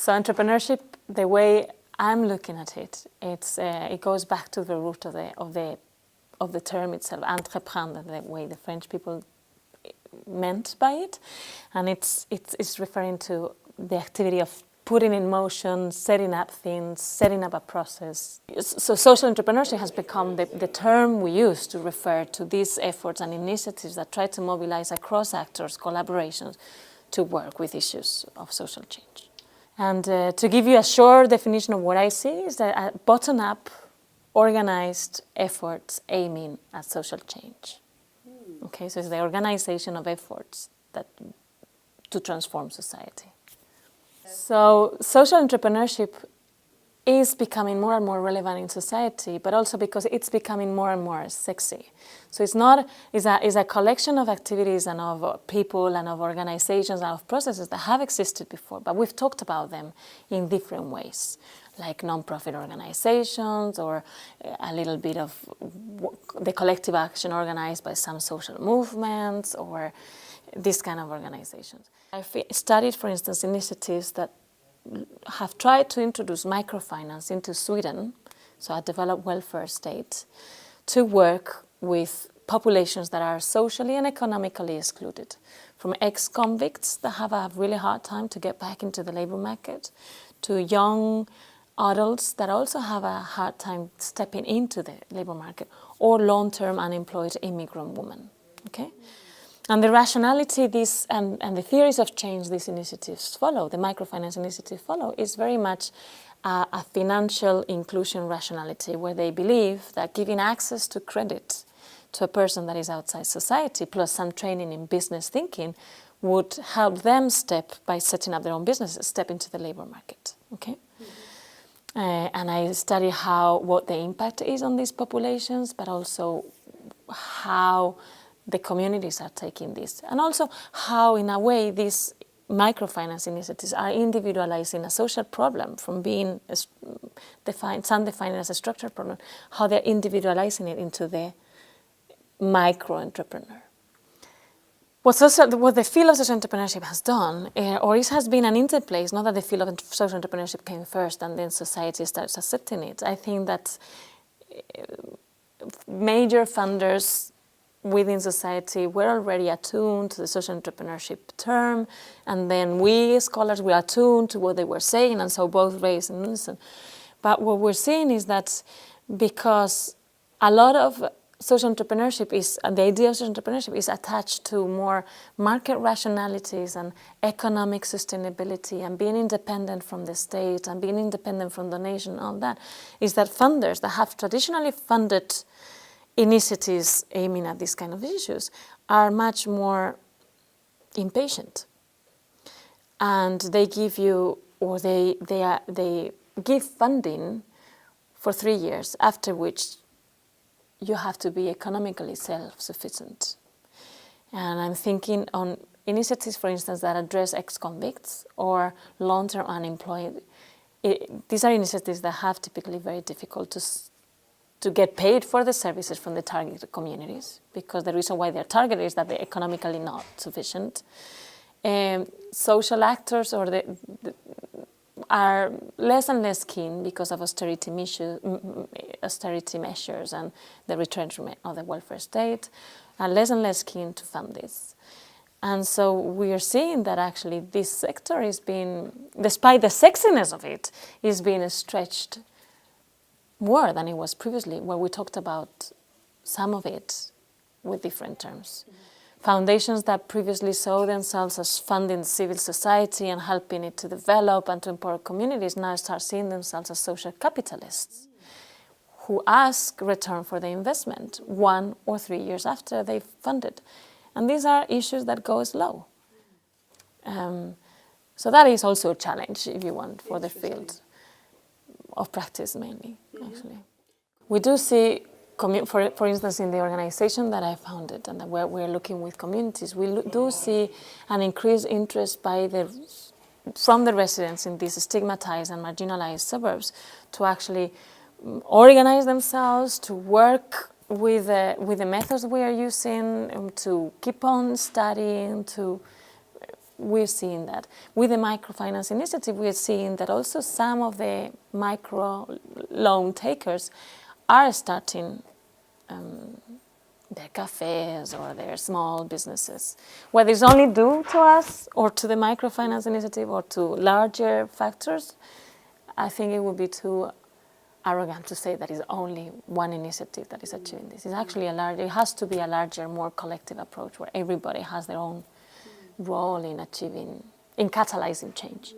So entrepreneurship, the way I'm looking at it, it goes back to the root of the term itself, entreprendre, the way the French people meant by it, and it's referring to the activity of putting in motion, setting up things, setting up a process. So social entrepreneurship has become the term we use to refer to these efforts and initiatives that try to mobilize across actors, collaborations, to work with issues of social change. And to give you a short definition of what I see is that a bottom-up, organized efforts aiming at social change. Okay, so it's the organization of efforts to transform society. So social entrepreneurship is becoming more and more relevant in society, but also because it's becoming more and more sexy. So it's a collection of activities and of people and of organizations and of processes that have existed before, but we've talked about them in different ways, like non-profit organizations or a little bit of the collective action organized by some social movements or this kind of organizations. I've studied, for instance, initiatives that have tried to introduce microfinance into Sweden, so a developed welfare state, to work with populations that are socially and economically excluded, from ex-convicts that have a really hard time to get back into the labor market, to young adults that also have a hard time stepping into the labor market, or long-term unemployed immigrant women. Okay? And the rationality and the theories of change these initiatives follow, the microfinance initiative follow, is very much a financial inclusion rationality, where they believe that giving access to credit to a person that is outside society, plus some training in business thinking, would help them by setting up their own businesses, step into the labor market. Okay? And I study what the impact is on these populations, but also how the communities are taking this, and also how, in a way, these microfinance initiatives are individualizing a social problem from being some define it as a structural problem, how they're individualizing it into the micro-entrepreneur. What the field of social entrepreneurship has done, or it has been an interplay, it's not that the field of social entrepreneurship came first and then society starts accepting it. I think that major funders within society were already attuned to the social entrepreneurship term, and then we scholars were attuned to what they were saying, and so both raised in unison. But what we're seeing is that because a lot of social entrepreneurship the idea of social entrepreneurship is attached to more market rationalities and economic sustainability and being independent from the state and being independent from donation, all that, is that funders that have traditionally funded initiatives aiming at these kind of issues are much more impatient, and they give you, or they give funding for 3 years, after which you have to be economically self-sufficient. And I'm thinking on initiatives, for instance, that address ex-convicts or long-term unemployed. These are initiatives that have typically very difficult to get paid for the services from the targeted communities, because the reason why they're targeted is that they're economically not sufficient. Social actors are less and less keen, because of austerity measures and the retrenchment of the welfare state, are less and less keen to fund this. And so we are seeing that actually this sector is being, despite the sexiness of it, is being stretched more than it was previously, where we talked about some of it with different terms. Foundations that previously saw themselves as funding civil society and helping it to develop and to empower communities now start seeing themselves as social capitalists who ask return for the investment 1 or 3 years after they've funded. And these are issues that go slow. So that is also a challenge, if you want, for the field of practice mainly, actually. We do see, for instance, in the organization that I founded and where we're looking with communities, we do see an increased interest from the residents in these stigmatized and marginalized suburbs to actually organize themselves, to work with the methods we are using, to keep on studying, to we're seeing that. With the microfinance initiative, we're seeing that also some of the micro loan takers are starting their cafes or their small businesses. Whether it's only due to us or to the microfinance initiative or to larger factors, I think it would be too arrogant to say that it's only one initiative that is achieving this. It's actually it has to be a larger, more collective approach where everybody has their own role in catalyzing change.